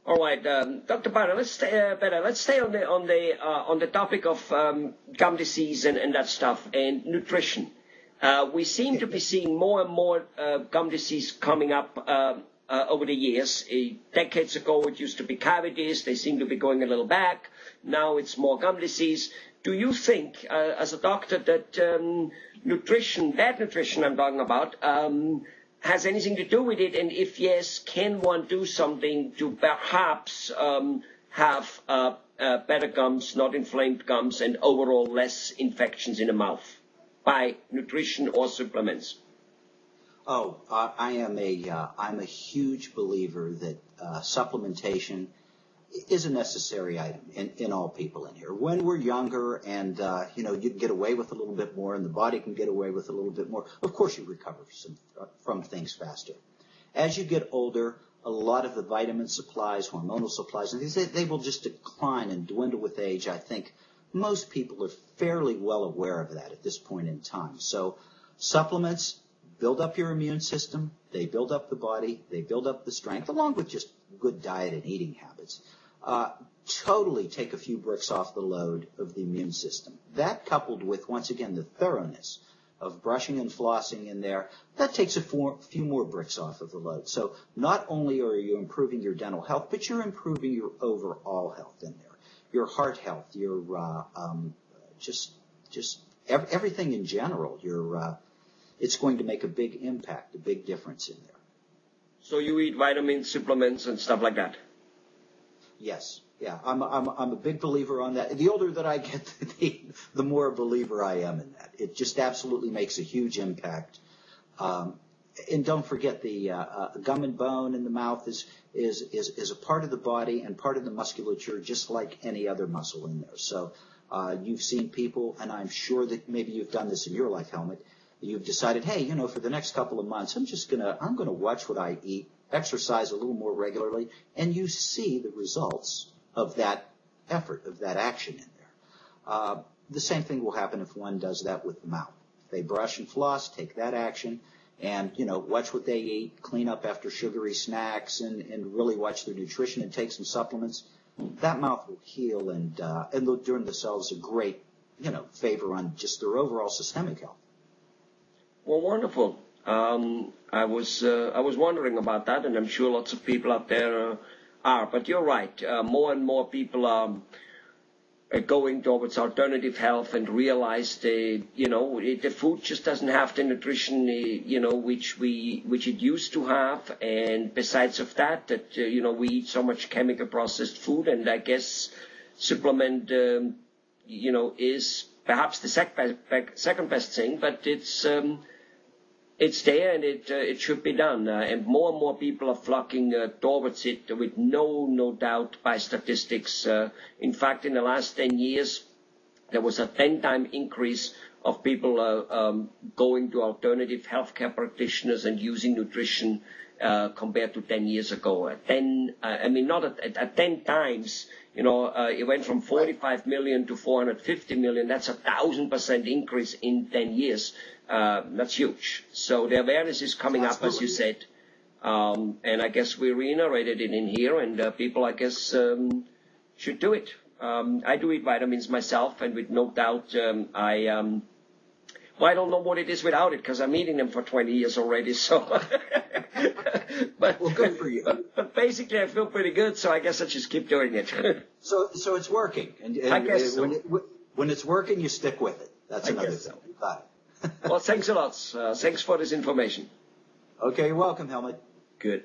All right, Dr. Barra, let's stay on the topic of gum disease and that stuff and nutrition. We seem to be seeing more and more gum disease coming up over the years. Decades ago, it used to be cavities. They seem to be going a little back. Now it's more gum disease. Do you think, as a doctor, that nutrition, bad nutrition I'm talking about, has anything to do with it? And if yes, can one do something to perhaps have better gums, not inflamed gums, and overall less infections in the mouth by nutrition or supplements? Oh, I'm a huge believer that supplementation is a necessary item in all people in here. When we're younger and, you can get away with a little bit more and the body can get away with a little bit more, of course you recover from things faster. As you get older, a lot of the vitamin supplies, hormonal supplies, and things, they will just decline and dwindle with age. I think most people are fairly well aware of that at this point in time. So supplements build up your immune system, they build up the body, they build up the strength, along with just good diet and eating habits. Totally take a few bricks off the load of the immune system. That coupled with, once again, the thoroughness of brushing and flossing in there, that takes a few more bricks off of the load. So not only are you improving your dental health, but you're improving your overall health in there. Your heart health, your just everything in general. It's going to make a big impact, a big difference in there. So you eat vitamins, supplements, and stuff like that? Yes, yeah, I'm a big believer on that. The older that I get, the more a believer I am in that. It just absolutely makes a huge impact. And don't forget the gum and bone in the mouth is a part of the body and part of the musculature, just like any other muscle in there. So you've seen people, and I'm sure that maybe you've done this in your life, Helmut. You've decided, hey, for the next couple of months, I'm gonna watch what I eat, exercise a little more regularly, and you see the results of that effort, of that action in there. The same thing will happen if one does that with the mouth. They brush and floss, take that action, and, watch what they eat, clean up after sugary snacks, and really watch their nutrition and take some supplements. That mouth will heal, and they'll do themselves a great, favor on just their overall systemic health. Well, wonderful. I was wondering about that, and I'm sure lots of people out there are. But you're right. More and more people are going towards alternative health and realize the food just doesn't have the nutrition which it used to have. And besides of that we eat so much chemical processed food, and I guess supplement is perhaps the second best thing, but it's there, and it should be done. And more people are flocking towards it with no doubt by statistics. In fact, in the last 10 years, there was a 10-time increase of people going to alternative healthcare practitioners and using nutrition compared to 10 years ago. 10 times. It went from 45 million to 450 million. That's 1,000% increase in 10 years. That's huge. So the awareness is coming up, as you said. And I guess we reiterated it in here, and people, I guess, should do it. I do eat vitamins myself, and with no doubt, I don't know what it is without it, because I'm eating them for 20 years already. So, but well, good for you. But basically, I feel pretty good, so I guess I just keep doing it. So it's working, and I guess so. When it's working, you stick with it. That's another thing. So. Bye. Well, thanks a lot. Thanks for this information. Okay, you're welcome, Helmut. Good.